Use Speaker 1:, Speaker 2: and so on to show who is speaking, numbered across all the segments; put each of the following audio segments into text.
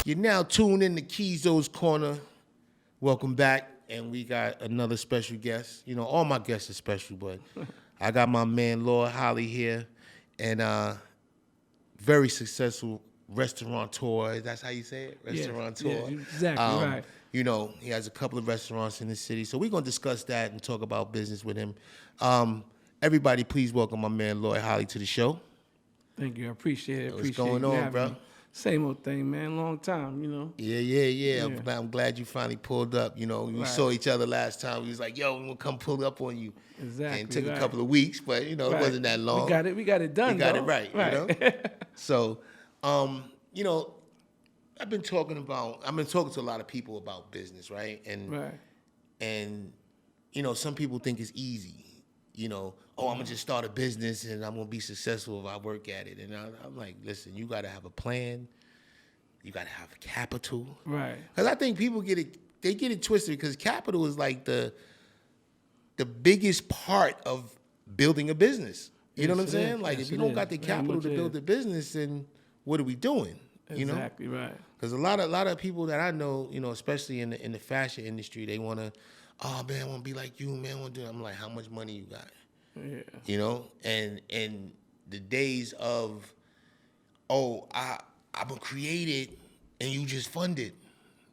Speaker 1: You're now tuned in to Keeyzo's Corner. Welcome back, and we got another special guest. You know, all my guests are special, but I got my man Lloyd Hollie here, and very successful restaurateur. That's how you say it? Restaurateur.
Speaker 2: Yeah, exactly right.
Speaker 1: You know, he has a couple of restaurants in the city, so we're going to discuss that and talk about business with him. Everybody, please welcome my man Lloyd Hollie to the show.
Speaker 2: Thank you. I appreciate it.
Speaker 1: What's going on, bro?
Speaker 2: Me. Same old thing, man. Long time, you know.
Speaker 1: Yeah. I'm glad you finally pulled up. You know, we saw each other last time. We was like, yo, we're going to come pull up on you.
Speaker 2: Exactly.
Speaker 1: And it took a couple of weeks, but, you know, it wasn't that long.
Speaker 2: We got it done,
Speaker 1: We got
Speaker 2: though.
Speaker 1: it right, you know? So, you know, I've been talking to a lot of people about business, right? And you know, some people think it's easy. You know, I'm gonna just start a business and I'm gonna be successful if I work at it. And I'm like, listen, you gotta have a plan. You gotta have capital.
Speaker 2: Right.
Speaker 1: Because I think people get it twisted because capital is like the biggest part of building a business. You know what I'm saying? Like if you don't got the capital to build a business, then what are we doing? You know?
Speaker 2: Exactly right.
Speaker 1: Because a lot of people that I know, you know, especially in the fashion industry, they want to, oh man, I want to be like you, man. I want to do. I'm like, how much money you got?
Speaker 2: Yeah.
Speaker 1: You know, and the days of, I've been created and you just funded.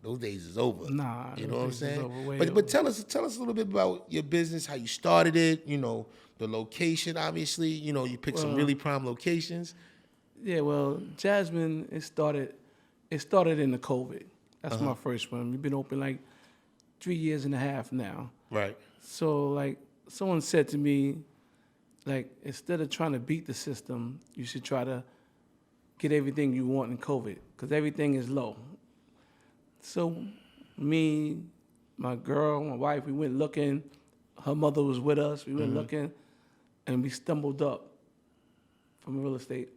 Speaker 1: Those days is over.
Speaker 2: Nah,
Speaker 1: you know what I'm saying?
Speaker 2: But
Speaker 1: but tell us a little bit about your business, how you started it. You know, the location. Obviously, you know, you picked some really prime locations.
Speaker 2: Yeah, well, Jasmine, it started in the COVID. That's my first one. We've been open like 3.5 years now.
Speaker 1: Right.
Speaker 2: So like someone said to me, like instead of trying to beat the system, you should try to get everything you want in COVID because everything is low. So me, my girl, my wife, we went looking. Her mother was with us. We went looking, and we stumbled up from real estate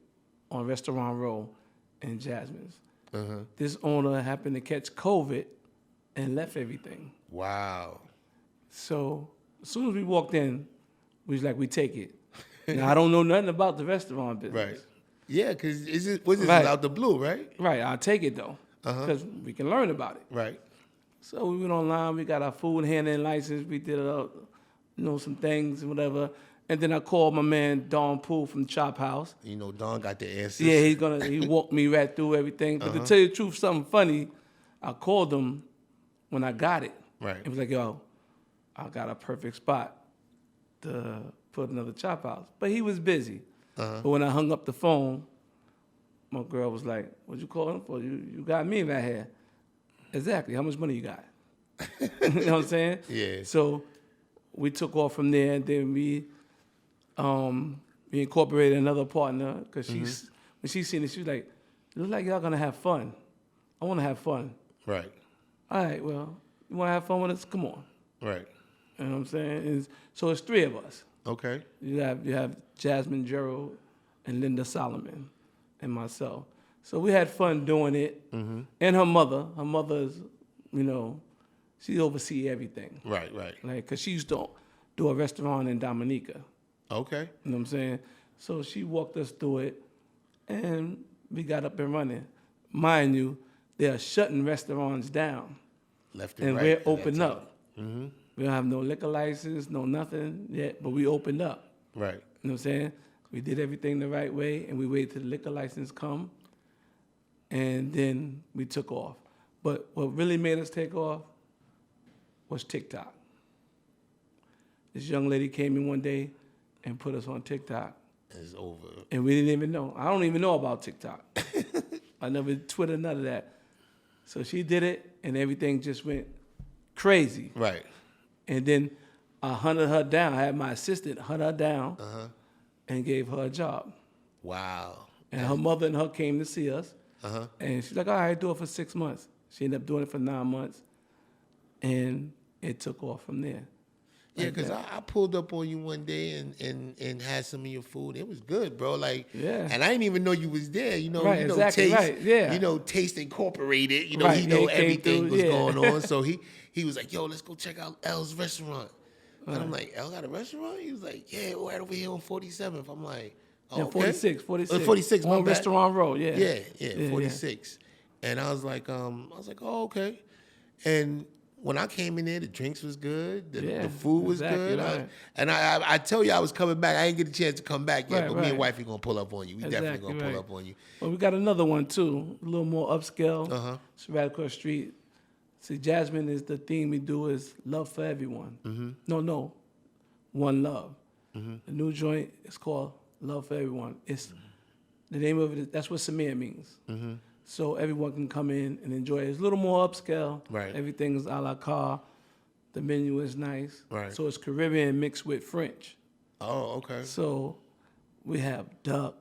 Speaker 2: on Restaurant Row in Jasmine's. This owner happened to catch COVID and left everything.
Speaker 1: Wow.
Speaker 2: So as soon as we walked in, we was like, we take it. Now, I don't know nothing about the restaurant business.
Speaker 1: Right. Yeah, because was this out the blue, right?
Speaker 2: Right, I'll take it though, because we can learn about it.
Speaker 1: Right.
Speaker 2: So we went online, we got our food handling license, we did some things and whatever. And then I called my man Don Poole from Chop House.
Speaker 1: You know, Don got the answers.
Speaker 2: Yeah, he walked me right through everything. But to tell you the truth, something funny, I called him when I got it.
Speaker 1: Right.
Speaker 2: He was like, yo, I got a perfect spot to put another Chop House. But he was busy. But when I hung up the phone, my girl was like, what you calling for? You got me right here. Exactly. How much money you got? You know what I'm saying?
Speaker 1: Yeah.
Speaker 2: So we took off from there, and then we incorporated another partner because when she seen it, she was like, "Looks like y'all gonna have fun. I want to have fun."
Speaker 1: Right.
Speaker 2: All right. Well, you want to have fun with us? Come on.
Speaker 1: Right.
Speaker 2: You know what I'm saying? So it's 3 of us.
Speaker 1: Okay.
Speaker 2: You have Jasmine Gerald and Linda Solomon and myself. So we had fun doing it. And her mother. Her mother is, she oversees everything.
Speaker 1: Right.
Speaker 2: Like, cause she used to do a restaurant in Dominica.
Speaker 1: Okay.
Speaker 2: You know what I'm saying? So she walked us through it, and we got up and running. Mind you, they are shutting restaurants down.
Speaker 1: Left and
Speaker 2: right.
Speaker 1: right.
Speaker 2: And we're open up. We don't have no liquor license, no nothing yet, but we opened up.
Speaker 1: Right.
Speaker 2: You know what I'm saying? We did everything the right way, and we waited till the liquor license come, and then we took off. But what really made us take off was TikTok. This young lady came in one day and put us on TikTok.
Speaker 1: It's over.
Speaker 2: And we didn't even know. I don't even know about TikTok. I never Twitter, none of that. So she did it, and everything just went crazy.
Speaker 1: Right.
Speaker 2: And then I hunted her down. I had my assistant hunt her down and gave her a job.
Speaker 1: Wow.
Speaker 2: And her mother and her came to see us. And she's like, all right, do it for 6 months. She ended up doing it for 9 months. And it took off from there.
Speaker 1: Yeah, because I pulled up on you one day and had some of your food. It was good, bro. Like,
Speaker 2: yeah.
Speaker 1: And I didn't even know you was there.
Speaker 2: Right, exactly,
Speaker 1: Taste.
Speaker 2: right, yeah.
Speaker 1: Taste Incorporated.
Speaker 2: Right,
Speaker 1: He know
Speaker 2: he came
Speaker 1: everything
Speaker 2: through,
Speaker 1: was
Speaker 2: yeah.
Speaker 1: going on. So he was like, yo, let's go check out L's restaurant. And I'm like, L got a restaurant? He was like, yeah, right over here on 47th. I'm like, oh,
Speaker 2: Yeah,
Speaker 1: okay.
Speaker 2: 46.
Speaker 1: 46, my
Speaker 2: on
Speaker 1: bad.
Speaker 2: Restaurant Road, yeah.
Speaker 1: Yeah, 46. And I was like, oh, okay. And when I came in there, the drinks was good. The food was good.
Speaker 2: Right.
Speaker 1: I tell you, I was coming back. I didn't get a chance to come back yet, but me and wifey gonna pull up on you. We definitely gonna pull up on you.
Speaker 2: Well, we got another one too, a little more upscale. It's right across the street. See, Jasmine is the theme we do is love for everyone. No, one love. The new joint is called Love for Everyone. It's the name of it. That's what Samir means. So everyone can come in and enjoy it. It's a little more upscale.
Speaker 1: Right.
Speaker 2: Everything's a la carte. The menu is nice.
Speaker 1: Right.
Speaker 2: So it's Caribbean mixed with French.
Speaker 1: Oh, okay.
Speaker 2: So we have duck,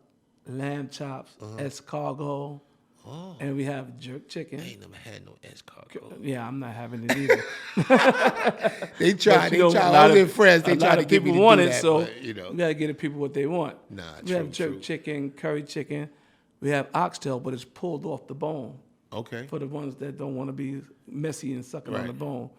Speaker 2: lamb chops, escargot, and we have jerk chicken.
Speaker 1: I ain't never had no escargot.
Speaker 2: Yeah, I'm not having it either.
Speaker 1: They tried. I was in France. They tried to get me to do that.
Speaker 2: So
Speaker 1: but,
Speaker 2: we gotta give the people what they want.
Speaker 1: Nah,
Speaker 2: we have jerk chicken, curry chicken. We have oxtail, but it's pulled off the bone.
Speaker 1: Okay.
Speaker 2: For the ones that don't want to be messy and sucking on the bone.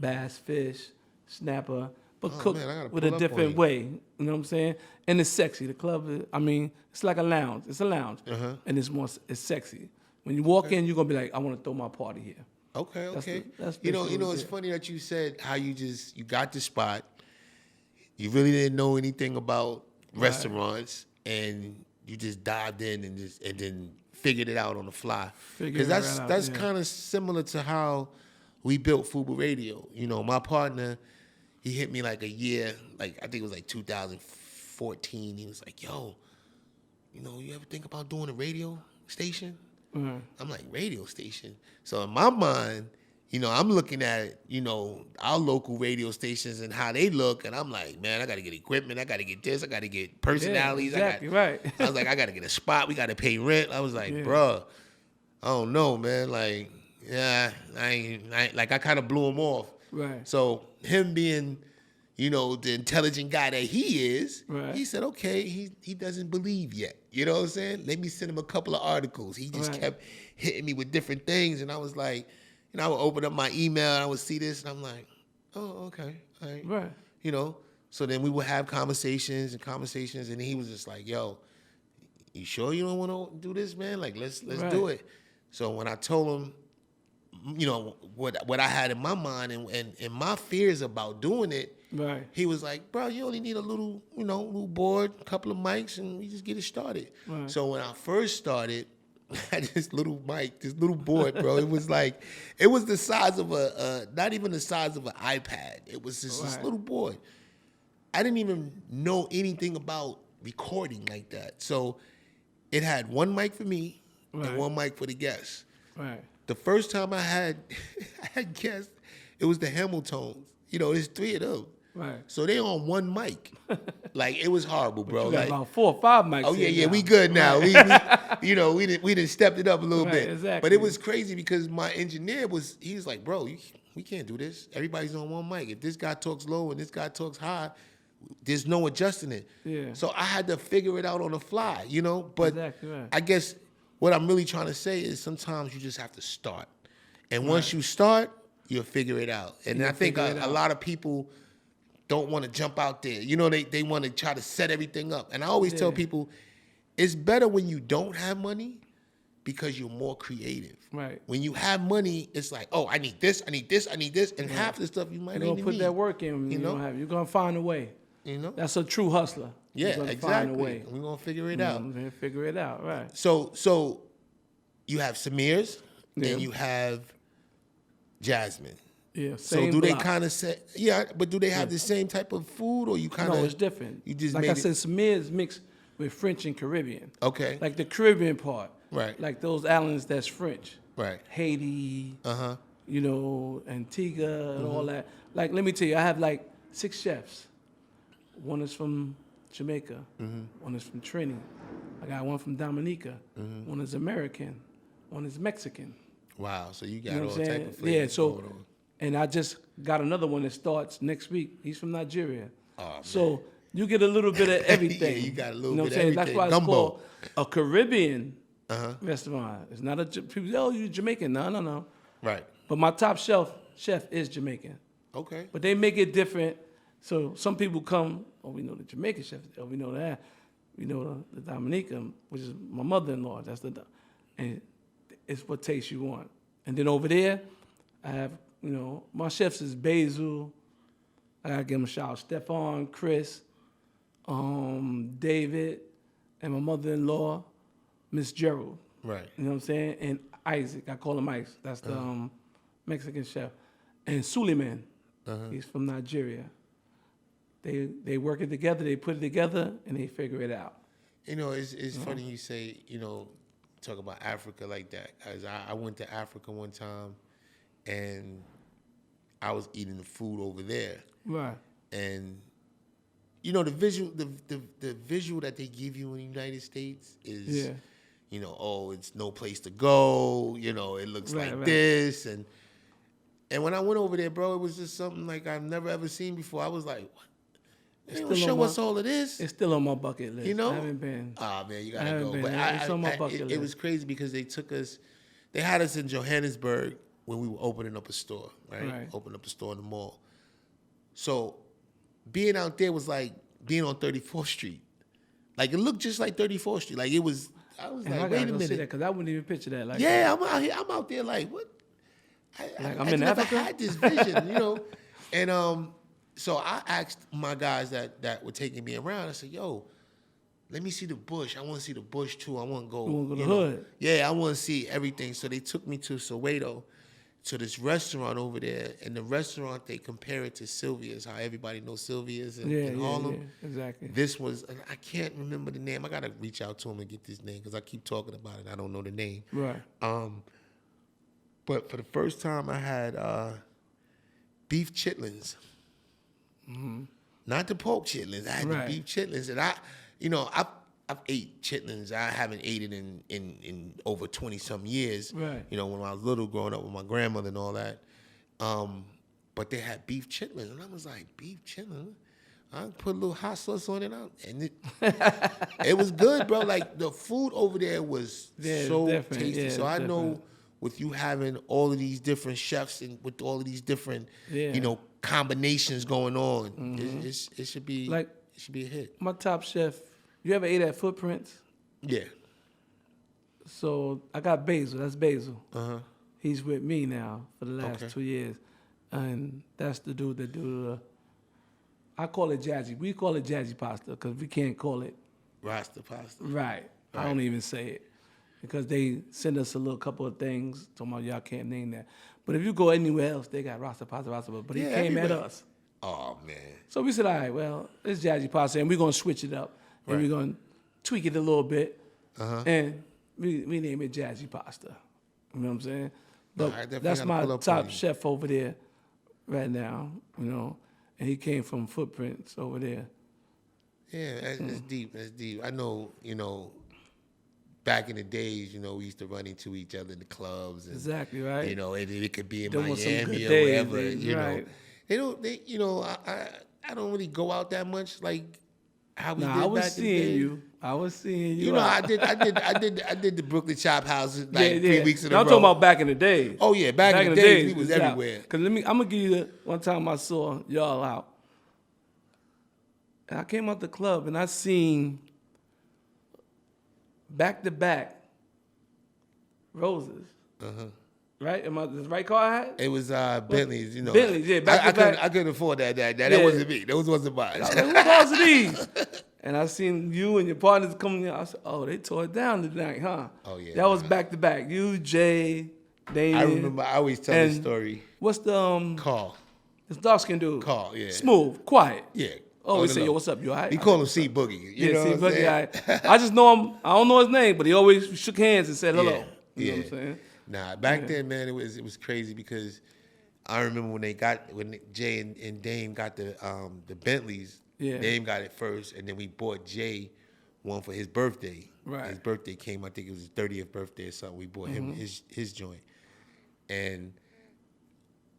Speaker 2: Bass, fish, snapper, but cooked with a different way. You know what I'm saying? And it's sexy. The club, it's like a lounge. It's a lounge. And it's sexy. When you walk in, you're going to be like, I want to throw my party here.
Speaker 1: Okay.
Speaker 2: That's
Speaker 1: it's funny that you said how you got the spot. You really didn't know anything about restaurants, and you just dived in and then figured it out on the fly. Because that's kind of similar to how we built FUBU Radio. My partner, he hit me like a year, like I think it was like 2014. He was like, yo, you ever think about doing a radio station? I'm like, radio station? So in my mind, I'm looking at, our local radio stations and how they look, and I'm like, man, I got to get equipment, I got to get this, I got to get personalities.
Speaker 2: Yeah, exactly, right.
Speaker 1: I was like, I got to get a spot, we got to pay rent. I was like, bruh, I don't know, man. Like, yeah, I kind of blew him off.
Speaker 2: Right.
Speaker 1: So him being, the intelligent guy that he is, he said, okay, he doesn't believe yet. You know what I'm saying? Let me send him a couple of articles. He just kept hitting me with different things, and I was like, I would open up my email and I would see this, and I'm like, oh, okay, all right.
Speaker 2: Right.
Speaker 1: So then we would have conversations, and he was just like, yo, you sure you don't want to do this, man? Like, let's do it. So when I told him, what I had in my mind and my fears about doing it, he was like, bro, you only need a little board, a couple of mics, and we just get it started. Right. So when I first started, I had this little mic, this little board, bro. It was the size of not even the size of an iPad. It was just this little board. I didn't even know anything about recording like that. So it had one mic for me and one mic for the guests.
Speaker 2: Right.
Speaker 1: The first time I had guests, it was the Hamiltons. There's three of them.
Speaker 2: Right.
Speaker 1: So they on one mic. Like, it was horrible, bro.
Speaker 2: But you got about 4 or 5 mics.
Speaker 1: Oh yeah, we good now.
Speaker 2: Right.
Speaker 1: We didn't stepped it up a little bit.
Speaker 2: Exactly.
Speaker 1: But it was crazy because my engineer was like, bro, we can't do this. Everybody's on one mic. If this guy talks low and this guy talks high, there's no adjusting it.
Speaker 2: Yeah.
Speaker 1: So I had to figure it out on the fly, But
Speaker 2: exactly right.
Speaker 1: I guess what I'm really trying to say is sometimes you just have to start. And once you start, you'll figure it out. And I think a lot of people don't want to jump out there. They want to try to set everything up. And I always tell people, it's better when you don't have money because you're more creative.
Speaker 2: Right.
Speaker 1: When you have money, it's like, oh, I need this, and half the stuff you might not even need.
Speaker 2: You're going to put that work in. You're going to find a way. That's a true hustler.
Speaker 1: Yeah, exactly. Find a way. We're going to figure it out.
Speaker 2: We're going to figure it out, right.
Speaker 1: So you have Samir's, then you have Jasmine.
Speaker 2: Yeah,
Speaker 1: so do they kind of say, but do they have the same type of food, or you kind of?
Speaker 2: No, it's different.
Speaker 1: You just
Speaker 2: like I said, Samir's mixed with French and Caribbean.
Speaker 1: Okay.
Speaker 2: Like the Caribbean part.
Speaker 1: Right.
Speaker 2: Like those islands that's French.
Speaker 1: Right.
Speaker 2: Haiti. Antigua and all that. Like, let me tell you, I have like 6 chefs. One is from Jamaica. One is from Trinidad. I got one from Dominica. One is American. One is Mexican.
Speaker 1: Wow. So you got all type of flavors.
Speaker 2: Yeah. So, And I just got another one that starts next week. He's from Nigeria.
Speaker 1: Oh,
Speaker 2: so you get a little bit of everything.
Speaker 1: Yeah, you got a little
Speaker 2: know
Speaker 1: bit
Speaker 2: what I'm
Speaker 1: of
Speaker 2: saying?
Speaker 1: everything.
Speaker 2: That's why it's
Speaker 1: Gumbo.
Speaker 2: called a Caribbean restaurant. It's not a people say, oh, you Jamaican. No.
Speaker 1: Right.
Speaker 2: But my top chef is Jamaican.
Speaker 1: Okay.
Speaker 2: But they make it different. So some people come, oh, we know the Jamaican chef. Oh, we know that. We know the Dominican, which is my mother-in-law. And it's what taste you want. And then over there, I have, my chefs is Basil. I gotta give them a shout out. Stefan, Chris, David, and my mother-in-law, Miss Gerald.
Speaker 1: Right.
Speaker 2: You know what I'm saying? And Isaac, I call him Ice. That's the Mexican chef. And Suleiman, he's from Nigeria. They work it together, they put it together, and they figure it out.
Speaker 1: It's funny you say, talk about Africa like that. As I went to Africa one time, and I was eating the food over there.
Speaker 2: Right.
Speaker 1: And the visual that they give you in the United States is, it's no place to go. It looks like this, and when I went over there, bro, it was just something like I've never ever seen before. I was like, what? They don't show us all of this.
Speaker 2: It's still on my bucket list. I haven't been.
Speaker 1: Oh man, you gotta go.
Speaker 2: Been.
Speaker 1: But
Speaker 2: it's on my bucket list.
Speaker 1: It was crazy because they had us in Johannesburg when we were opening up a store, right? Opening up a store in the mall. So being out there was like being on 34th Street. Like it looked just like 34th Street. Like it was. I was like, wait a minute,
Speaker 2: because I wouldn't even picture that. Like,
Speaker 1: I'm out here. I'm out there like what?
Speaker 2: I'm in
Speaker 1: never
Speaker 2: Africa.
Speaker 1: had this vision, and So I asked my guys that were taking me around. I said, "Yo, let me see the bush. I want to see the bush too. I want to go.
Speaker 2: You want to go to the hood?
Speaker 1: Yeah, I want to see everything." So they took me to Soweto, to this restaurant over there. And the restaurant, they compare it to Sylvia's. How everybody knows Sylvia's in Harlem.
Speaker 2: Yeah, exactly.
Speaker 1: This was, and I can't remember the name. I gotta reach out to him and get this name because I keep talking about it. I don't know the name.
Speaker 2: Right.
Speaker 1: But for the first time, I had beef chitlins.
Speaker 2: Mm-hmm.
Speaker 1: Not the pork chitlins. I had the beef chitlins, and I've ate chitlins. I haven't ate it in over 20-some years.
Speaker 2: Right.
Speaker 1: When I was little, growing up with my grandmother and all that. But they had beef chitlins, and I was like, beef chitlins? I put a little hot sauce on it, and it was good, bro. Like the food over there was so tasty.
Speaker 2: Yeah,
Speaker 1: so I know with you having all of these different chefs and with all of these different, combinations going on, it should be a hit.
Speaker 2: My top chef. You ever ate at Footprints?
Speaker 1: Yeah.
Speaker 2: So I got Basil. That's Basil. He's with me now for the last 2 years, and that's the dude that do I call it jazzy. We call it jazzy pasta because we can't call it
Speaker 1: Rasta pasta.
Speaker 2: Right. I don't even say it because they send us a little couple of things talking about y'all can't name that. But if you go anywhere else, they got Rasta pasta. But he came at us.
Speaker 1: Oh man.
Speaker 2: So we said, all right, well, it's jazzy pasta, and we're gonna switch it up, and we're gonna tweak it a little bit, and we name it jazzy pasta. You know what I'm saying? But that's my top chef over there right now. And he came from Footprints over there.
Speaker 1: Yeah, that's deep. That's deep. I know, back in the days, we used to run into each other in the clubs. And,
Speaker 2: exactly, right.
Speaker 1: It could be in
Speaker 2: There
Speaker 1: Miami or
Speaker 2: days,
Speaker 1: wherever, I don't really go out that much like how we did back in the day.
Speaker 2: I was seeing you.
Speaker 1: I did the Brooklyn Chop House 3 weeks in a row.
Speaker 2: I'm talking about back in the days.
Speaker 1: Oh yeah, back in the days we was everywhere.
Speaker 2: Cause I'm gonna give you one time I saw y'all out, and I came out the club and I seen back to back roses. Right? Am I the right car I had?
Speaker 1: It was Bentley's,
Speaker 2: Bentley's, yeah. Back to back.
Speaker 1: I couldn't afford that. That wasn't me. Those wasn't mine.
Speaker 2: I was like, who cars are these? And I seen you and your partners coming in. I said, oh, they tore it down tonight, huh?
Speaker 1: Oh, yeah.
Speaker 2: That was back to back. You, Jay, Damien.
Speaker 1: I remember. I always tell this story.
Speaker 2: What's the
Speaker 1: Carl?
Speaker 2: This dark skinned dude.
Speaker 1: Carl, yeah.
Speaker 2: Smooth, quiet.
Speaker 1: Yeah.
Speaker 2: Always say, yo, what's up? You all right?
Speaker 1: We call him C Boogie. You know
Speaker 2: C
Speaker 1: what I'm
Speaker 2: Boogie.
Speaker 1: saying?
Speaker 2: I just know him. I don't know his name, but he always shook hands and said hello. You know what I'm saying?
Speaker 1: Nah, back then, man, it was crazy because I remember when Jay and Dame got the Bentleys. Yeah. Dame got it first, and then we bought Jay one for his birthday.
Speaker 2: Right.
Speaker 1: His birthday came, I think it was his 30th birthday or something. We bought him his joint, and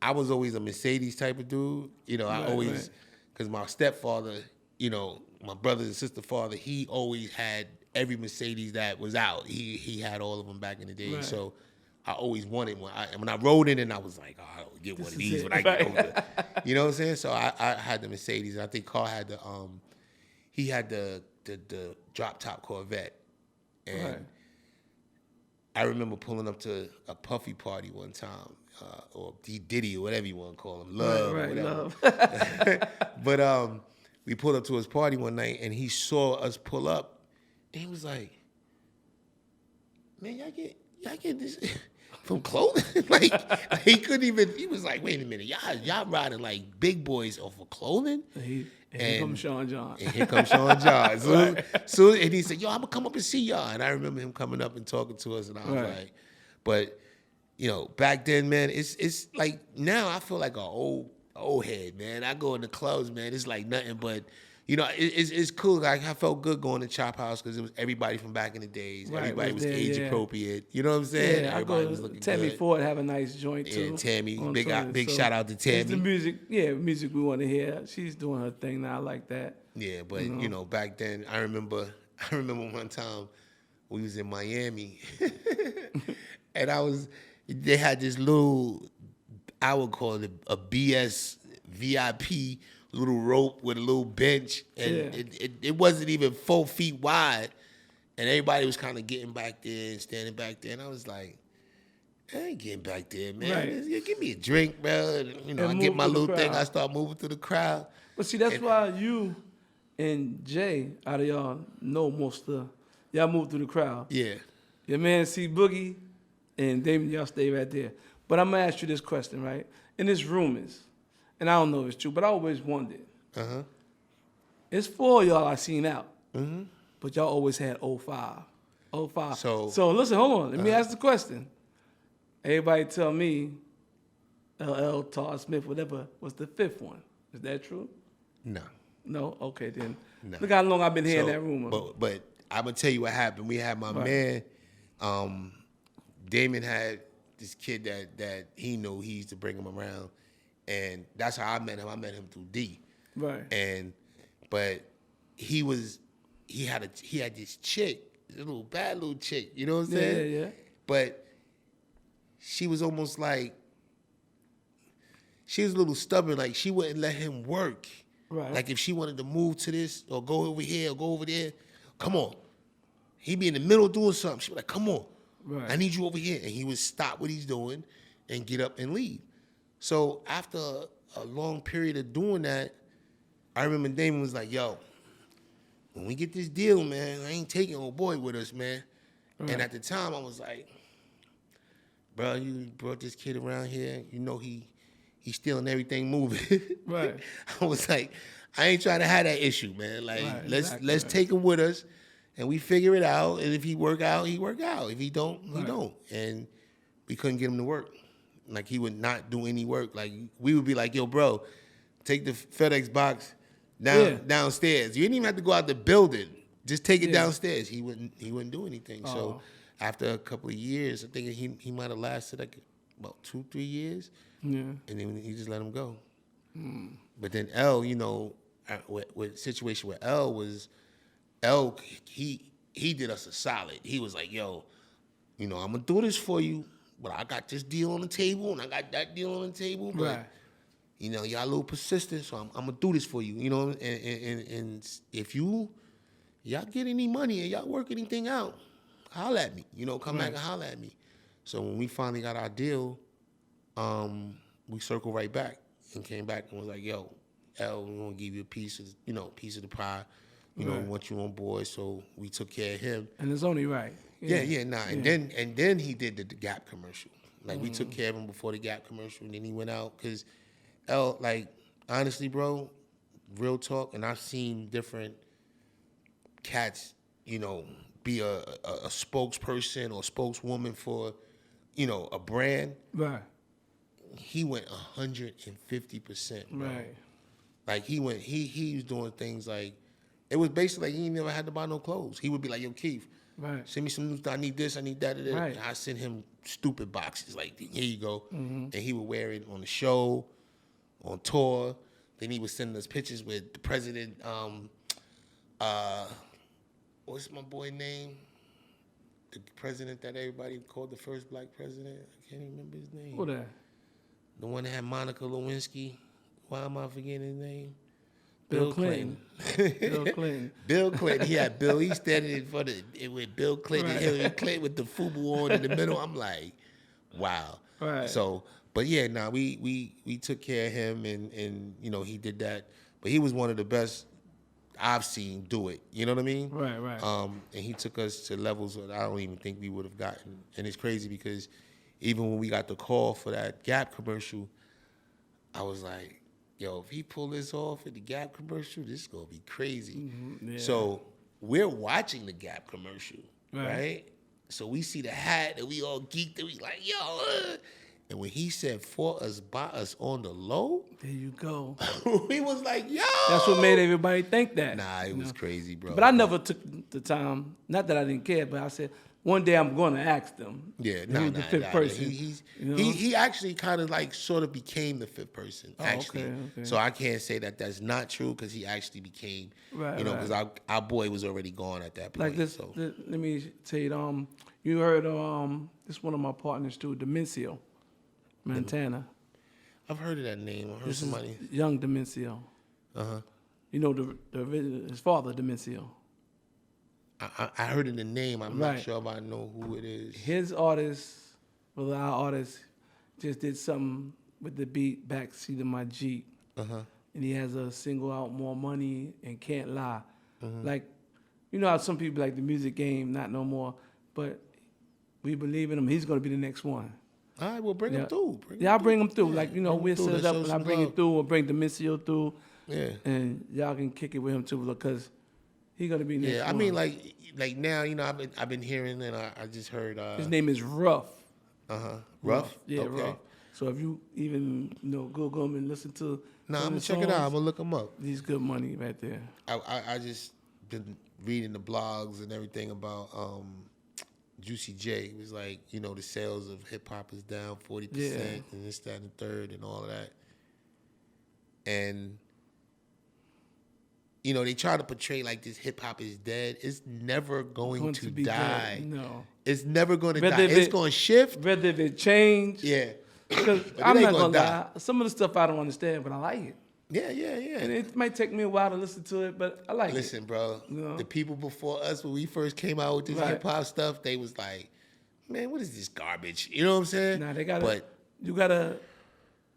Speaker 1: I was always a Mercedes type of dude. You know, I always, because my stepfather, you know, my brother and sister father, he always had every Mercedes that was out. He had all of them back in the day. So I always wanted one. And when I rode in, and I was like, oh, I'll get one of these when I get older. You know what I'm saying? So I had the Mercedes. I think Carl had he had the drop top Corvette. And I remember pulling up to a Puffy party one time, or D Diddy or whatever you want to call him, Love or whatever. Love. But we pulled up to his party one night, and he saw us pull up, and he was like, "Man, y'all get this from clothing?" like he couldn't even. He was like, "Wait a minute, y'all riding like big boys off of clothing?"
Speaker 2: And here comes Sean John.
Speaker 1: And here comes Sean John. So and he said, "Yo, I'm gonna come up and see y'all." And I remember him coming up and talking to us, and I was like, "But you know, back then, man, it's like now I feel like an old head, man. I go in the clubs, man. It's like nothing but." You know, it's cool. Like I felt good going to Chop House because it was everybody from back in the days. Everybody was there, age appropriate. You know what I'm saying?
Speaker 2: Yeah,
Speaker 1: everybody
Speaker 2: I go
Speaker 1: was looking
Speaker 2: Tammy
Speaker 1: good.
Speaker 2: Ford have a nice joint too.
Speaker 1: Yeah, Tammy, big shout out to Tammy.
Speaker 2: It's the music, music we want to hear. She's doing her thing now. I like that.
Speaker 1: Yeah, but you know, back then I remember one time we was in Miami, and they had this little, I would call it a BS VIP little rope with a little bench, and it wasn't even 4 feet wide, and everybody was kind of getting back there and standing back there, and I was like, I ain't getting back there, man. Give me a drink, bro. You know, I get my little thing, I start moving through the crowd.
Speaker 2: But see, that's why you and Jay, out of y'all, know most of y'all move through the crowd.
Speaker 1: Yeah.
Speaker 2: Your man C Boogie and Damon, y'all stay right there. But I'm gonna ask you this question, right? And it's rumors. And I don't know if it's true, but I always wondered. It's 4 of y'all I seen out, but y'all always had 05. So listen, hold on. Let me ask the question. Everybody tell me LL, Todd Smith, whatever, was the 5th one. Is that true?
Speaker 1: No.
Speaker 2: No? Okay, then.
Speaker 1: No.
Speaker 2: Look how long I've been hearing that rumor.
Speaker 1: But I'm going to tell you what happened. We had my man, Damon had this kid that he knew he used to bring him around. And that's how I met him. I met him through D.
Speaker 2: Right.
Speaker 1: But he had this chick, this bad little chick. You know what I'm saying?
Speaker 2: Yeah.
Speaker 1: But she was almost like, she was a little stubborn. Like she wouldn't let him work.
Speaker 2: Right.
Speaker 1: Like if she wanted to move to this or go over here or go over there, come on. He'd be in the middle doing something. She'd be like, come on.
Speaker 2: Right.
Speaker 1: I need you over here. And he would stop what he's doing and get up and leave. So after a long period of doing that, I remember Damon was like, yo, when we get this deal, man, I ain't taking old boy with us, man. Right. And at the time, I was like, bro, you brought this kid around here. You know he's stealing everything moving.
Speaker 2: Right.
Speaker 1: I was like, I ain't trying to have that issue, man. Like, let's take him with us, and we figure it out. And if he work out, he work out. If he don't, he don't. And we couldn't get him to work. Like, he would not do any work. Like, we would be like, yo, bro, take the FedEx box downstairs. You didn't even have to go out the building. Just take it downstairs. He wouldn't do anything. So after a couple of years, I think he might have lasted like about 2-3 years. Yeah. And then he just let him go. But then L, you know, with situation with L was, he did us a solid. He was like, yo, you know, I'm going to do this for you. But I got this deal on the table, and I got that deal on the table. But, you know, y'all a little persistent, so I'm going to do this for you, you know. And if y'all get any money and y'all work anything out, holler at me. You know, come back and holler at me. So when we finally got our deal, we circled right back and came back and was like, yo, L, we're going to give you a piece of the pie. You know, we want you on board, so we took care of him.
Speaker 2: And it's only right.
Speaker 1: And then he did the Gap commercial. Like, we took care of him before the Gap commercial, and then he went out. Because, L, like, honestly, bro, real talk, and I've seen different cats, you know, be a spokesperson or spokeswoman for, you know, a brand.
Speaker 2: Right.
Speaker 1: He went 150%. Bro.
Speaker 2: Right.
Speaker 1: Like, he was doing things like, it was basically like he never had to buy no clothes. He would be like, yo, Keith,
Speaker 2: Right.
Speaker 1: Send me some new stuff. I need this. I need that.
Speaker 2: Right.
Speaker 1: I send him stupid boxes. Like, here you go. And he would wear it on the show, on tour. Then he was sending us pictures with the president. What's my boy name? The president that everybody called the first black president. I can't even remember his name.
Speaker 2: Who that?
Speaker 1: The one that had Monica Lewinsky. Why am I forgetting his name?
Speaker 2: Bill Clinton. Bill Clinton.
Speaker 1: Bill Clinton. He had Bill. He's standing in front of it with Bill Clinton and Hillary Clinton with the FUBU on in the middle. I'm like, wow.
Speaker 2: Right.
Speaker 1: So, but yeah, we took care of him and you know, he did that. But he was one of the best I've seen do it. You know what I mean?
Speaker 2: Right.
Speaker 1: And he took us to levels that I don't even think we would have gotten. And it's crazy because even when we got the call for that Gap commercial, I was like, yo, if he pull this off in the Gap commercial, this is gonna be crazy.
Speaker 2: Yeah.
Speaker 1: So we're watching the Gap commercial, right? So we see the hat and we all geeked and we like, yo. And when he said for us, by us on the low,
Speaker 2: There you go.
Speaker 1: we was like, yo.
Speaker 2: That's what made everybody think that.
Speaker 1: Nah, it was crazy, bro.
Speaker 2: But I never took the time, not that I didn't care, but I said, one day I'm going to ask them.
Speaker 1: Yeah,
Speaker 2: who's the fifth person.
Speaker 1: He actually kind of like sort of became the fifth person, actually.
Speaker 2: Okay.
Speaker 1: So I can't say that that's not true because he actually became, because our boy was already gone at that point.
Speaker 2: Like this,
Speaker 1: so.
Speaker 2: let me tell you, you heard this one of my partners too, Demencio, Montana.
Speaker 1: I've heard of that name. I heard
Speaker 2: This
Speaker 1: somebody.
Speaker 2: is young Demencio. You know his father, Demencio.
Speaker 1: I heard of the name. I'm not sure if I know who it is.
Speaker 2: His artist, well, our artist, just did something with the beat Backseat of My Jeep. And he has a single out, More Money and Can't Lie. Like, you know how some people like the music game, not no more, but we believe in him. He's going to be the next one.
Speaker 1: All right, well, bring him through.
Speaker 2: I'll bring him through. Like, you know, we'll
Speaker 1: through.
Speaker 2: set it up and I bring him through or bring Demencio through.
Speaker 1: Yeah.
Speaker 2: And y'all can kick it with him too because he's going to be next one.
Speaker 1: I mean, like now, you know, I've been hearing and I just heard.
Speaker 2: His name is Ruff.
Speaker 1: Rough?
Speaker 2: Yeah,
Speaker 1: okay.
Speaker 2: Ruff. So if you even, Google him and listen to
Speaker 1: No, I'm
Speaker 2: some
Speaker 1: gonna
Speaker 2: of the
Speaker 1: check it out. I'm
Speaker 2: songs,
Speaker 1: gonna look him up.
Speaker 2: he's good money right there.
Speaker 1: I just been reading the blogs and everything about Juicy J. It was like, you know, the sales of hip hop is down 40% and this, that, and the third and all of that. And you know, they try to portray like this hip hop is dead. It's never going to die.
Speaker 2: Dead. No.
Speaker 1: It's never going to die. It's going to shift.
Speaker 2: Whether if it change.
Speaker 1: Yeah.
Speaker 2: Because I'm not going to lie. Some of the stuff I don't understand, but I like it.
Speaker 1: Yeah.
Speaker 2: And it might take me a while to listen to it, but I like it.
Speaker 1: Listen, bro, the people before us, when we first came out with this hip hop stuff, they was like, man, what is this garbage? You know what I'm saying?
Speaker 2: Nah, you got to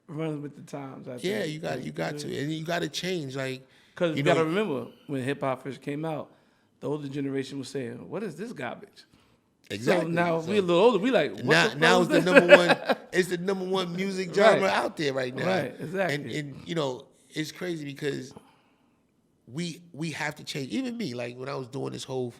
Speaker 2: run with the times. I think.
Speaker 1: You got to. And you got to change. Like,
Speaker 2: because you got to remember, when hip hop first came out, the older generation was saying, what is this garbage?
Speaker 1: Exactly.
Speaker 2: So now we're a little older. We like,
Speaker 1: now it's the number one. It's the number one music genre out there right now.
Speaker 2: Right, exactly.
Speaker 1: And you know, it's crazy because we have to change. Even me, like when I was doing this whole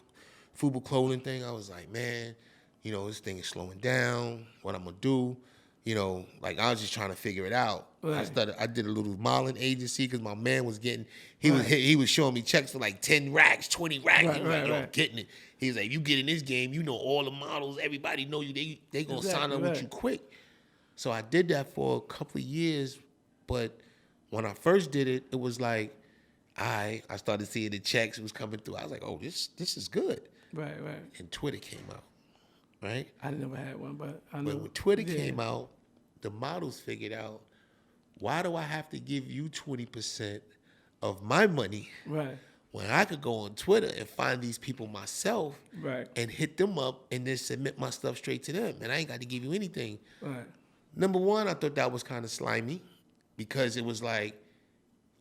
Speaker 1: FUBU clothing thing, I was like, man, you know, this thing is slowing down. What I'm gonna do? You know, like I was just trying to figure it out.
Speaker 2: Right.
Speaker 1: I did a little modeling agency because my man was getting. He was showing me checks for like 10 racks, 20 racks. He was like, yo, I'm getting it. He was like, you get in this game, you know all the models, everybody know you. They gonna sign up with you quick. So I did that for a couple of years, but when I first did it, it was like, I started seeing the checks was coming through. I was like, oh, this is good.
Speaker 2: Right.
Speaker 1: And Twitter came out, right?
Speaker 2: I never had one, but I know.
Speaker 1: But when Twitter came out, the models figured out, why do I have to give you 20% of my money when I could go on Twitter and find these people myself and hit them up and then submit my stuff straight to them, and I ain't got to give you anything.
Speaker 2: Right.
Speaker 1: Number one, I thought that was kind of slimy because it was like,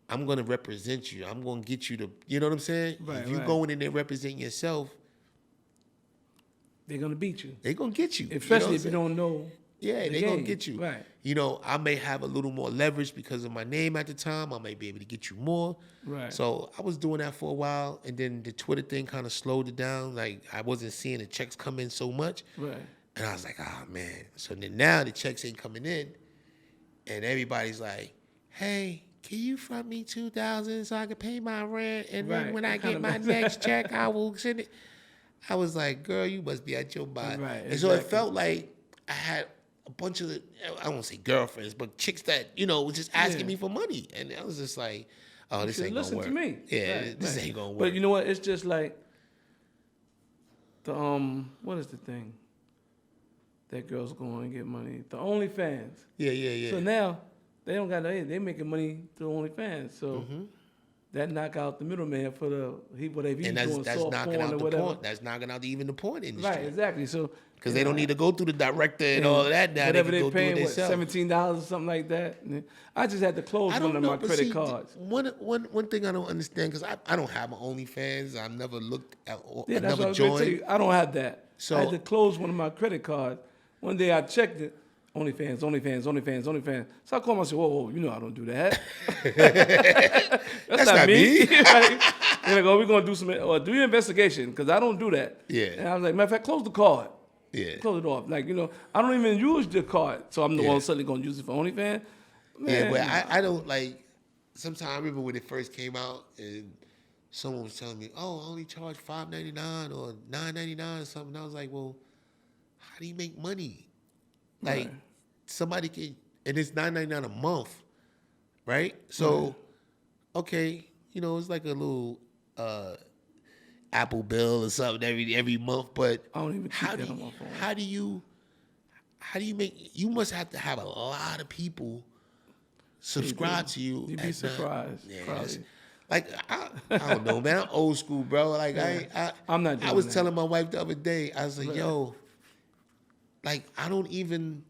Speaker 1: I'm going to represent you. I'm going to get you to, you know what I'm saying?
Speaker 2: Right,
Speaker 1: if you going in there representing yourself,
Speaker 2: they're going to beat you.
Speaker 1: They're going to get you.
Speaker 2: Especially if you don't know.
Speaker 1: Yeah, they're going to get you.
Speaker 2: Right.
Speaker 1: You know, I may have a little more leverage because of my name at the time. I may be able to get you more.
Speaker 2: Right.
Speaker 1: So I was doing that for a while, and then the Twitter thing kind of slowed it down. Like, I wasn't seeing the checks come in so much.
Speaker 2: Right.
Speaker 1: And I was like, oh, man. So then now the checks ain't coming in, and everybody's like, hey, can you front me $2,000 so I can pay my rent? And then when I get my next check, I will send it. I was like, girl, you must be at your mind.
Speaker 2: Right,
Speaker 1: and so it felt like I had a bunch of, I won't say girlfriends, but chicks that, was just asking me for money. And I was just like, oh, this ain't gonna work.
Speaker 2: Listen to me.
Speaker 1: Yeah, this ain't gonna work.
Speaker 2: But you know what? It's just like the what is the thing that girls go and get money? The OnlyFans.
Speaker 1: Yeah.
Speaker 2: So now they don't got they making money through OnlyFans. So that knock out the middleman for whatever he's doing,
Speaker 1: that's
Speaker 2: soft
Speaker 1: knocking
Speaker 2: porn
Speaker 1: out
Speaker 2: or
Speaker 1: the
Speaker 2: whatever.
Speaker 1: porn. That's knocking out even the porn industry.
Speaker 2: Right, exactly. So
Speaker 1: because they don't need to go through the director and all of that now.
Speaker 2: Whatever
Speaker 1: they can
Speaker 2: they're
Speaker 1: go
Speaker 2: paying,
Speaker 1: do it themselves.
Speaker 2: $17 or something like that. And I just had to close one of my credit cards.
Speaker 1: One thing I don't understand, because I don't have my OnlyFans. I've never looked at.
Speaker 2: Yeah,
Speaker 1: I've
Speaker 2: that's
Speaker 1: never
Speaker 2: what I was going to tell
Speaker 1: joined.
Speaker 2: you. I don't have that.
Speaker 1: So
Speaker 2: I had to close one of my credit cards. One day I checked it. OnlyFans. So I called myself, whoa, I don't do that. That's not me. Right? And I go, we're going to do do your investigation, because I don't do that.
Speaker 1: Yeah.
Speaker 2: And I was like, matter of fact, close the card.
Speaker 1: Yeah.
Speaker 2: Close it off. Like, I don't even use the card. So I'm the one suddenly going to use it for OnlyFans.
Speaker 1: Yeah, but I don't like, sometimes I remember when it first came out and someone was telling me, oh, I only charge $5.99 or $9.99 or something. And I was like, well, how do you make money? Like, somebody can, and it's $9.99 a month, right? So, okay, it's like a little Apple bill or something every month, but
Speaker 2: I don't even keep that on my phone.
Speaker 1: How do you make, you must have to have a lot of people subscribe to you.
Speaker 2: You'd be surprised.
Speaker 1: Like, I don't know, man. I'm old school, bro. Like,
Speaker 2: I'm not doing
Speaker 1: I was
Speaker 2: that.
Speaker 1: telling my wife the other day, I was like, yo, like, I don't even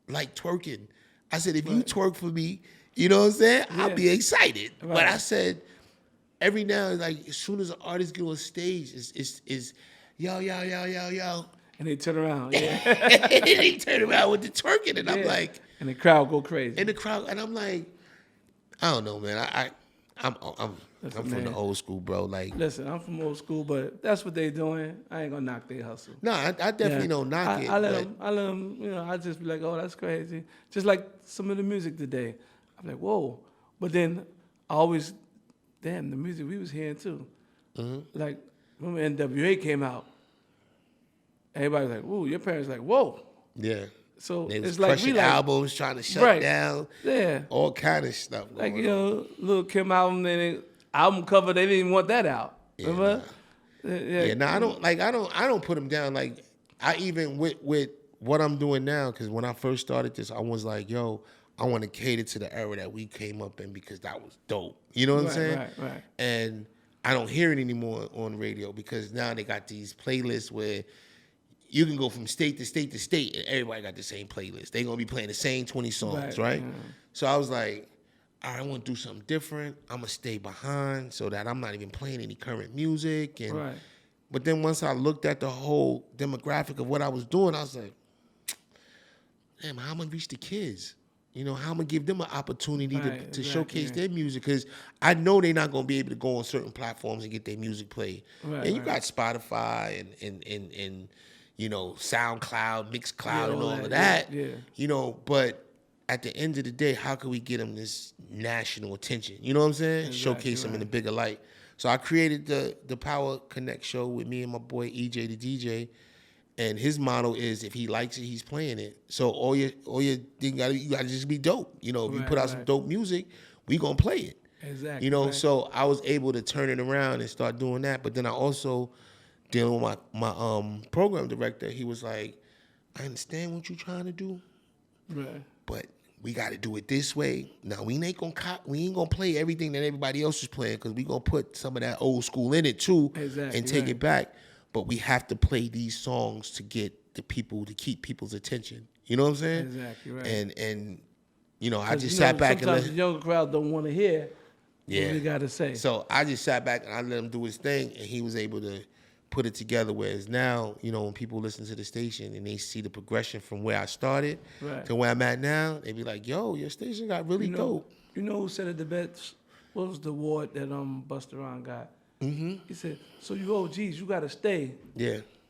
Speaker 1: like twerking. I said, if you twerk for me, you know what I'm saying? I'll be excited.
Speaker 2: Right.
Speaker 1: But I said, every now, like, as soon as an artist get on stage, it's yo.
Speaker 2: And they turn around. Yeah.
Speaker 1: And they turn around with the twerking, and I'm like,
Speaker 2: and the crowd go crazy.
Speaker 1: and I'm like, I don't know, man. I'm from the old school, bro. Like,
Speaker 2: listen, I'm from old school, but that's what they doing. I ain't gonna knock their hustle.
Speaker 1: No, I definitely don't knock it.
Speaker 2: I let them, I just be like, oh, that's crazy. Just like some of the music today. I'm like, whoa. But then I always, damn, the music we was hearing too. Mm-hmm. Like, when NWA came out, everybody was like, ooh, your parents like, whoa.
Speaker 1: Yeah.
Speaker 2: So
Speaker 1: they was
Speaker 2: it's like we like
Speaker 1: albums, trying to shut down.
Speaker 2: Yeah.
Speaker 1: All kind of stuff.
Speaker 2: Like, Lil' Kim album, and album cover, they didn't even want that out. Remember?
Speaker 1: I don't put them down. Like, I even with what I'm doing now, because when I first started this, I was like, yo, I want to cater to the era that we came up in, because that was dope. You know what I'm saying?
Speaker 2: Right.
Speaker 1: And I don't hear it anymore on radio, because now they got these playlists where you can go from state to state to state, and everybody got the same playlist. They're going to be playing the same 20 songs, right? Yeah. So I was like, all right, I want to do something different. I'm going to stay behind so that I'm not even playing any current music. But then once I looked at the whole demographic of what I was doing, I was like, damn, how am I going to reach the kids? How am I going to give them an opportunity to showcase their music? Because I know they're not going to be able to go on certain platforms and get their music played. And you got Spotify and SoundCloud, Mixcloud, and all of that. Yeah. But at the end of the day, how can we get them this national attention? You know what I'm saying? Exactly, showcase them in a bigger light. So I created the Power Connect show with me and my boy EJ the DJ, and his motto is, if he likes it, he's playing it. So all you gotta just be dope. If you put out some dope music, we gonna play it.
Speaker 2: Exactly.
Speaker 1: So I was able to turn it around and start doing that. But then I also, dealing with my program director, he was like, I understand what you're trying to do, but we got to do it this way. Now, we ain't gonna play everything that everybody else is playing, because we gonna put some of that old school in it too, and take it back. But we have to play these songs to get the people, to keep people's attention. You know what I'm saying?
Speaker 2: Exactly right.
Speaker 1: And I just sat back and
Speaker 2: sometimes the younger crowd don't want to hear what we gotta say.
Speaker 1: So I just sat back and I let him do his thing, and he was able to put it together. Whereas now, when people listen to the station and they see the progression from where I started to where I'm at now, they be like, yo, your station got really dope.
Speaker 2: You know who said it the best? What was the award that Busta Rhymes got? Mm-hmm. He said, so you OGs, you got to stay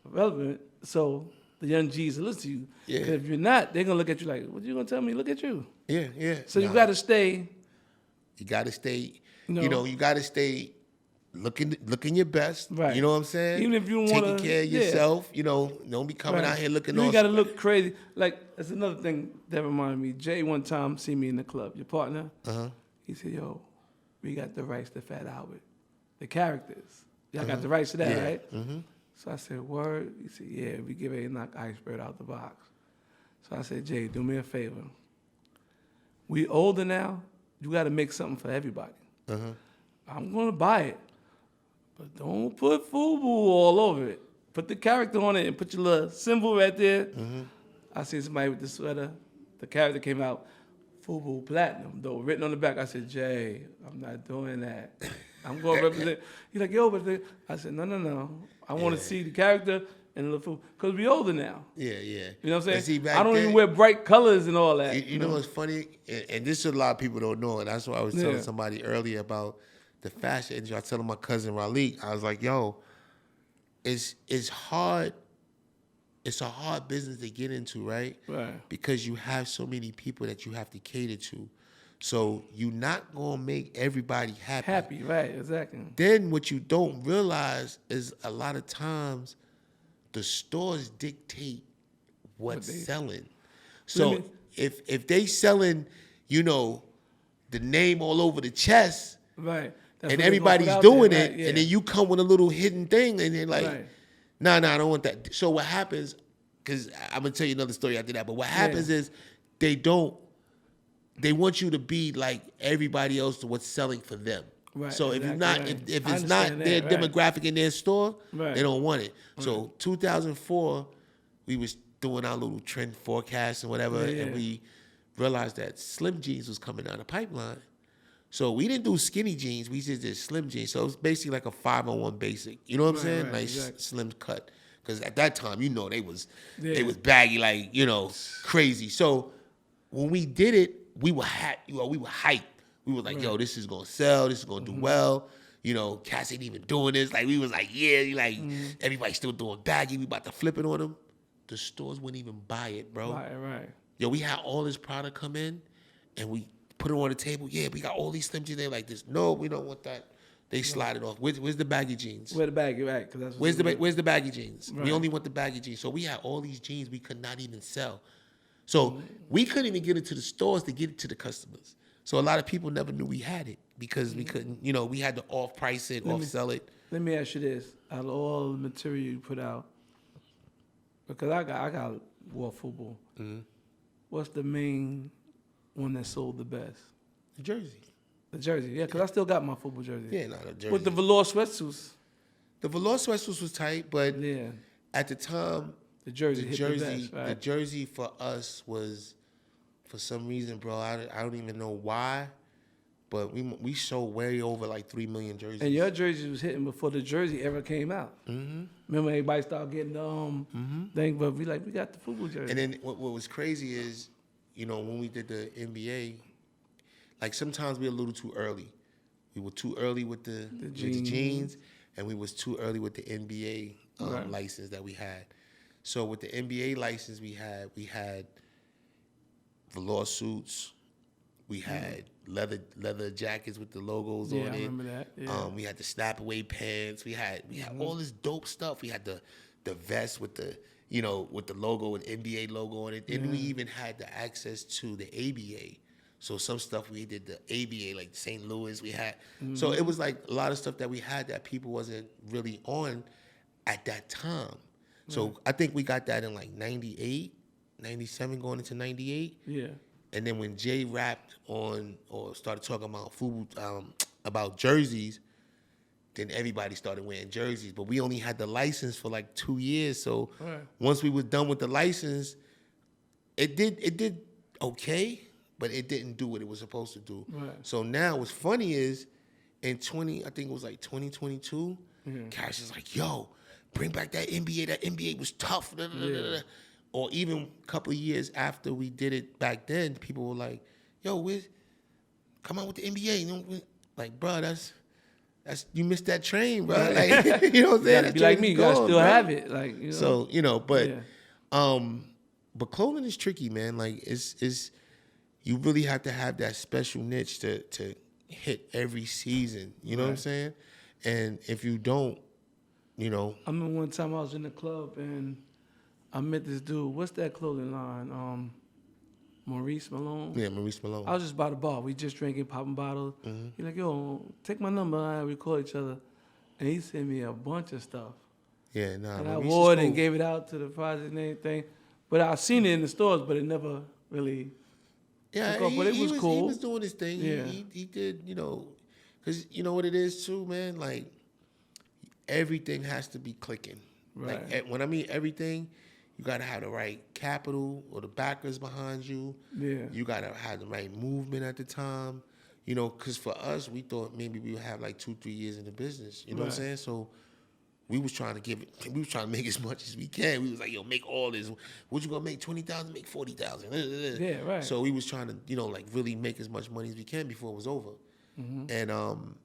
Speaker 2: relevant so the young G's will listen to you. Yeah. If you're not, they're going to look at you like, what you going to tell me? Look at you.
Speaker 1: Yeah.
Speaker 2: So you got to stay.
Speaker 1: You got to stay, you got to stay looking your best.
Speaker 2: Right.
Speaker 1: You know what I'm saying?
Speaker 2: Even if you want to
Speaker 1: taking care of yourself. You know, don't be coming out here looking.
Speaker 2: You
Speaker 1: all
Speaker 2: got to look crazy. Like that's another thing that reminded me. Jay one time see me in the club. Your partner. He said, "Yo, we got the rights to Fat Albert, the characters. Y'all got the rights to that, right?" So I said, "Word." He said, "Yeah, we give a knock Iceberg out the box." So I said, "Jay, do me a favor. We older now. You got to make something for everybody. I'm gonna buy it, but don't put FUBU all over it. Put the character on it and put your little symbol right there." I seen somebody with the sweater. The character came out, FUBU Platinum, though, written on the back. I said, "Jay, I'm not doing that. I'm going to represent." He's like, "Yo, but..." I said, no. I want to see the character and the FUBU. Because we older now.
Speaker 1: Yeah.
Speaker 2: You know what I'm saying?
Speaker 1: See,
Speaker 2: I don't even wear bright colors and all that.
Speaker 1: You know what's funny? And this is a lot of people don't know, and that's why I was telling somebody earlier about the fashion industry. I was telling my cousin Raleigh, I was like, yo, it's hard. It's a hard business to get into, right? Right. Because you have so many people that you have to cater to. So you're not going to make everybody happy.
Speaker 2: Happy, right, exactly.
Speaker 1: Then what you don't realize is a lot of times the stores dictate what's selling. So if they selling, you know, the name all over the chest,
Speaker 2: right,
Speaker 1: and everybody's doing it, and then you come with a little hidden thing, and they're like, nah, I don't want that. So what happens, because I'm going to tell you another story after that, but what happens is they want you to be like everybody else to what's selling for them. Right, so if you're not, if it's not their demographic in their store, they don't want it. So 2004, we was doing our little trend forecast and whatever, and we realized that slim jeans was coming down the pipeline. So we didn't do skinny jeans, we just did slim jeans. So it was basically like a 501 basic. You know what I'm saying? Nice slim cut. Because at that time, you know, they was baggy, like, you know, crazy. So when we did it, we were hyped. We were like, yo, this is gonna sell, this is gonna do well. You know, cats ain't even doing this. Like, we was like, everybody still doing baggy, we about to flip it on them. The stores wouldn't even buy it, bro. Right. Yo, we had all this product come in, and we put it on the table. Yeah, we got all these slim jeans. They're like this. No, we don't want that. They slide it off. Where's the baggy jeans?
Speaker 2: Where the baggy, right?
Speaker 1: Where's the baggy jeans? Right. We only want the baggy jeans. So we had all these jeans we could not even sell. So we couldn't even get it to the stores to get it to the customers. So a lot of people never knew we had it because we couldn't, you know, we had to off-price it, off-sell it.
Speaker 2: Let me ask you this. Out of all the material you put out, because I got War FUBU. What's the main one that sold the best?
Speaker 1: The jersey.
Speaker 2: The jersey, yeah, because I still got my FUBU jersey.
Speaker 1: Yeah, the jersey.
Speaker 2: With the velour sweatsuits.
Speaker 1: The velour sweatsuits was tight, but at the time, the jersey for us was, for some reason, bro, I don't even know why, but we sold way over like 3 million jerseys.
Speaker 2: And your jersey was hitting before the jersey ever came out. Remember, everybody started getting thing, but we got the FUBU jersey.
Speaker 1: And then what was crazy is, you know, when we did the NBA, like sometimes we were a little too early. We were too early with the jeans, and we was too early with the NBA license that we had. So with the NBA license we had velour suits, we had leather jackets with the logos on it.
Speaker 2: I remember that. Yeah.
Speaker 1: We had the snap away pants. We had all this dope stuff. We had the vest with the, you know, with the logo and NBA logo on it. And we even had the access to the ABA. So some stuff we did the ABA, like St. Louis, we had. So it was like a lot of stuff that we had that people wasn't really on at that time. So I think we got that in like 98, 97 going into 98. Yeah. And then when Jay rapped on or started talking about FUBU, about jerseys, then everybody started wearing jerseys. But we only had the license for like 2 years. So once we was done with the license, it did okay, but it didn't do what it was supposed to do. Right. So now what's funny is I think it was like 2022, Cash is like, yo, bring back that NBA. That NBA was tough. Or even a couple of years after we did it back then, people were like, yo, come on with the NBA. You know, like, bro, that's you missed that train, bro. Like, you know what I'm saying?
Speaker 2: You be like me, you gotta still have it. Like, you know.
Speaker 1: So, you know, but clothing is tricky, man. Like, it's you really have to have that special niche to hit every season. You know what I'm saying? And if you don't, you know.
Speaker 2: I remember one time I was in the club and I met this dude. What's that clothing line? Maurice Malone.
Speaker 1: Yeah, Maurice Malone.
Speaker 2: I was just by the bar. We just drinking, popping bottles.
Speaker 1: Mm-hmm.
Speaker 2: He's like, yo, take my number. I record each other. And he sent me a bunch of stuff.
Speaker 1: Yeah, nah.
Speaker 2: And I
Speaker 1: Maurice
Speaker 2: wore
Speaker 1: is
Speaker 2: it and
Speaker 1: cool.
Speaker 2: gave it out to the project and everything. But I seen it in the stores, but it never really took off. But it was cool.
Speaker 1: He was doing his thing.
Speaker 2: Yeah.
Speaker 1: He did, you know, because you know what it is too, man? Like, everything has to be clicking.
Speaker 2: Right.
Speaker 1: Like, when I mean everything, you got to have the right capital or the backers behind you.
Speaker 2: Yeah.
Speaker 1: You got to have the right movement at the time. You know, because for us, we thought maybe we would have like 2-3 years in the business. You know what I'm saying? So we was trying to make as much as we can. We was like, yo, make all this. What you gonna make? 20,000, make 40,000.
Speaker 2: Yeah, right.
Speaker 1: So we was trying to, you know, like really make as much money as we can before it was over.
Speaker 2: Mm-hmm.
Speaker 1: And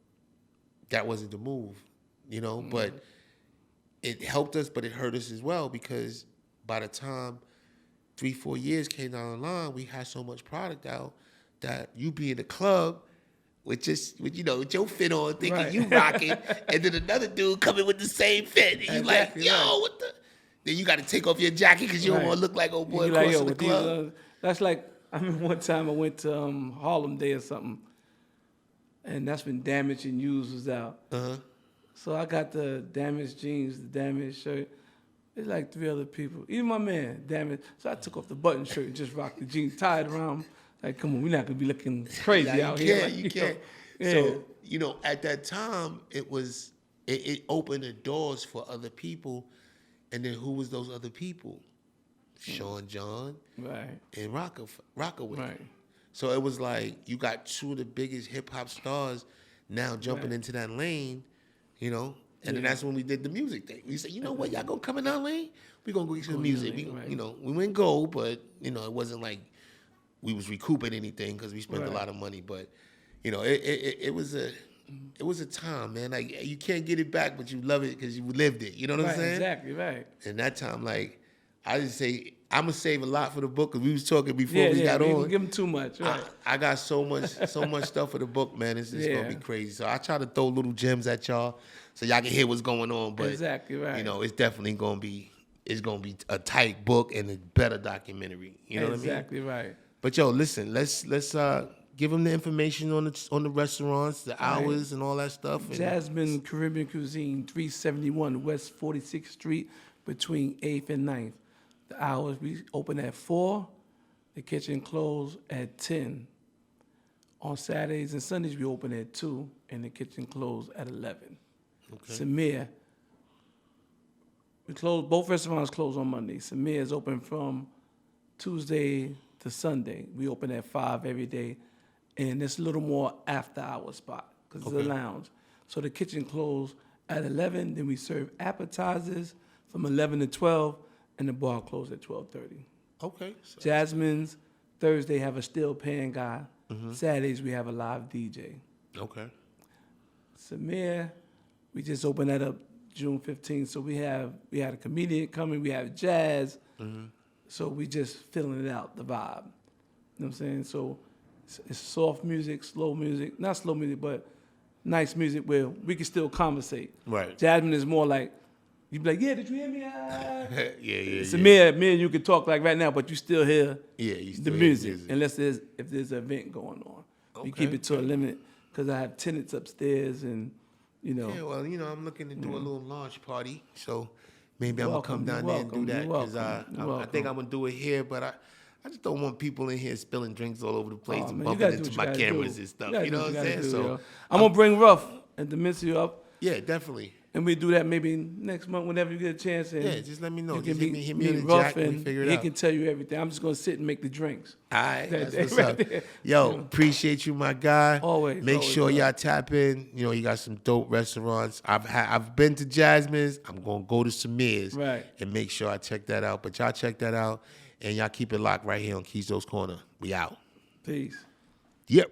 Speaker 1: that wasn't the move, you know. Mm-hmm. But it helped us, but it hurt us as well, because by the time 3-4 years came down the line, we had so much product out that you be in the club with your fit on, thinking you rocking, and then another dude coming with the same fit, and you
Speaker 2: exactly,
Speaker 1: like, yo, what the? Then you got to take off your jacket because you don't want to look like old boy crossing the club.
Speaker 2: That's like, I remember one time I went to Harlem Day or something, and that's when Damaged and Used was out.
Speaker 1: Uh-huh.
Speaker 2: So I got the damaged jeans, the damaged shirt. It's like 3 other people, even my man, damaged. So I took off the button shirt and just rocked the jeans, tied around. Like, come on, we're not gonna be looking crazy out here.
Speaker 1: You can't.
Speaker 2: Yeah.
Speaker 1: So, you know, at that time, it opened the doors for other people. And then who was those other people? Sean John,
Speaker 2: right,
Speaker 1: and Rockaway.
Speaker 2: Right.
Speaker 1: So it was like you got 2 of the biggest hip hop stars now jumping into that lane, you know. And then that's when we did the music thing. We said, you know what, y'all gonna come in our lane? We gonna go get some music. You know, we went gold, but you know, it wasn't like we was recouping anything because we spent a lot of money. But you know, it was a time, man. Like, you can't get it back, but you love it because you lived it. You know what I'm saying?
Speaker 2: Exactly, right.
Speaker 1: And that time, like, I just say I'm gonna save a lot for the book, because we was talking before we got on.
Speaker 2: Give them too much. Right.
Speaker 1: I got so much stuff for the book, man. It's gonna be crazy. So I try to throw little gems at y'all so y'all can hear what's going on. But
Speaker 2: exactly right.
Speaker 1: You know, it's definitely gonna be a tight book and a better documentary. You know what I mean?
Speaker 2: Exactly right.
Speaker 1: But yo, listen, let's give them the information on the restaurants, the hours, and all that stuff.
Speaker 2: Jasmine Caribbean Cuisine, 371 West 46th Street, between 8th and 9th. The hours, we open at 4. The kitchen closed at 10. On Saturdays and Sundays, we open at 2, and the kitchen closed at 11. Okay. Samir, both restaurants close on Monday. Samir is open from Tuesday to Sunday. We open at 5 every day, and it's a little more after-hour spot because it's a lounge. So the kitchen closed at 11, then we serve appetizers from 11 to 12, and the bar closed at 12:30.
Speaker 1: Okay.
Speaker 2: Jasmine's, Thursday have a still pan guy. Mm-hmm. Saturdays we have a live DJ.
Speaker 1: Okay.
Speaker 2: Samir, we just opened that up June 15th, so we had a comedian coming, we have jazz. Mm-hmm. So we just filling it out, the vibe. You know what I'm saying? So it's soft music, slow music. Not slow music, but nice music where we can still conversate.
Speaker 1: Right.
Speaker 2: Jasmine is more like, you be like, yeah, did you hear me?
Speaker 1: Yeah.
Speaker 2: So me and you can talk like right now, but you still hear
Speaker 1: the
Speaker 2: music. Unless if there's an event going on.
Speaker 1: Okay.
Speaker 2: We keep it to a limit because I have tenants upstairs and, you know.
Speaker 1: Yeah, well, you know, I'm looking to do a little launch party, so maybe I'm going to come down there and do that, because I think I'm going to do it here, but I just don't want people in here spilling drinks all over the place and bumping into my cameras and stuff. You know what I'm saying? So
Speaker 2: I'm going to bring Ruff and Dementia up.
Speaker 1: Yeah, definitely.
Speaker 2: And we do that maybe next month whenever you get a chance. And
Speaker 1: yeah, just let me know.
Speaker 2: Just
Speaker 1: hit me in the
Speaker 2: Ruff
Speaker 1: jack and we figure it
Speaker 2: out. He can tell you everything. I'm just going to sit and make the drinks.
Speaker 1: All right, that's what's
Speaker 2: right
Speaker 1: up.
Speaker 2: there.
Speaker 1: Yo, appreciate you, my guy.
Speaker 2: Always.
Speaker 1: Make sure y'all tap in. You know, you got some dope restaurants. I've been to Jasmine's. I'm going to go to Samir's.
Speaker 2: Right.
Speaker 1: And make sure I check that out. But y'all check that out. And y'all keep it locked right here on Keeyzo's Corner. We out.
Speaker 2: Peace.
Speaker 1: Yep.